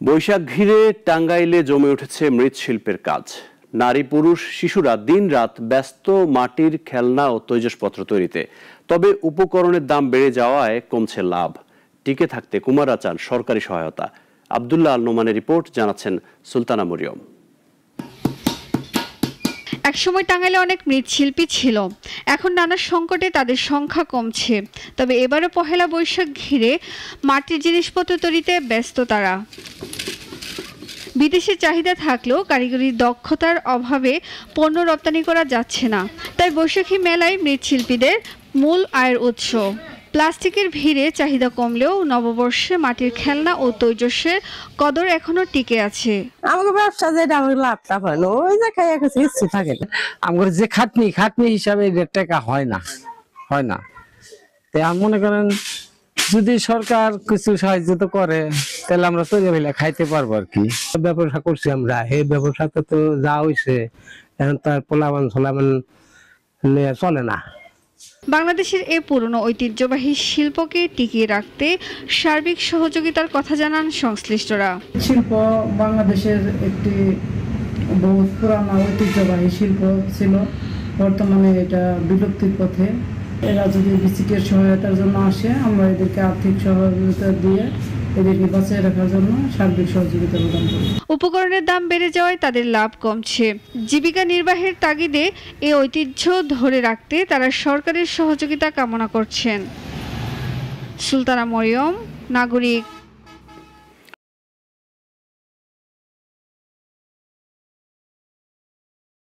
বৈশাখ ঘিরে টাঙ্গাইলে জমে উঠেছে মৃৎশিল্পের কাজ। নারী পুরুষ শিশুরা দিনরাত ব্যস্ত মাটির খেলনা ও তৈজসপত্র তৈরিতে। তবে উপকরণের দাম বেড়ে যাওয়ায় কমছে লাভ। টিকে থাকতে কুমাররা চান সরকারি সহায়তা। আব্দুল্লাহ আল নোমানের রিপোর্ট, জানাচ্ছেন সুলতানা মরিয়ম। একসময় টাঙ্গাইলে অনেক মৃৎশিল্পী ছিল, এখন নানা সংকটে তাদের সংখ্যা কমছে। তবে এবারও পহেলা বৈশাখ ঘিরে মাটির জিনিসপত্র তৈরিতে ব্যস্ত তারা। বিদেশে চাহিদা থাকলেও কারিগরি দক্ষতার অভাবে পণ্য রপ্তানি করা যাচ্ছে না। তাই বৈশাখী মেলায় মৃৎশিল্পীদের মূল আয়ের উৎস। প্লাস্টিকের ভিড়ে চাহিদা কমলেও নববর্ষে মাটির খেলনা ও তৈজসের কদর এখনো টিকে আছে। আমাকে ব্যবসা যেটা আমার লাভটা হয় না, ওই যে খাই কিছু ইচ্ছে থাকে না। আমার যে খাটনি হিসাবে টাকা হয় না। তাই আমি মনে করেন যদি সরকার কিছু সাহায্য করে তাহলে আমরা তৈরি হইলে খাইতে পারবো আর কি। ব্যবসা করছি আমরা, এই ব্যবসাতে তো যা হয়েছে এখন তার পোলাবান চলে না। বাংলাদেশের এই পুরনো ঐতিহ্যবাহী শিল্পকে টিকিয়ে রাখতে সার্বিক সহযোগিতার কথা জানান সংশ্লিষ্টরা। শিল্প বাংলাদেশের একটি বহু পুরানো ঐতিহ্যবাহী শিল্প ছিল, বর্তমানে এটা বিলুপ্তির পথে। এরা যদি বিসিকের সহায়তার জন্য আসে, আমরা এদেরকে আর্থিক সহযোগিতা দিয়ে এদেরকে বাঁচিয়ে রাখার জন্য সার্বিক সহযোগিতা প্রদান করি। উপকরণের দাম বেড়ে যাওয়ায় তাদের লাভ কমছে। জীবিকা নির্বাহের তাগিদে এই ঐতিহ্য ধরে রাখতে তারা সরকারের সহযোগিতা কামনা করছেন। সুলতানা মরিয়ম, নাগরিক।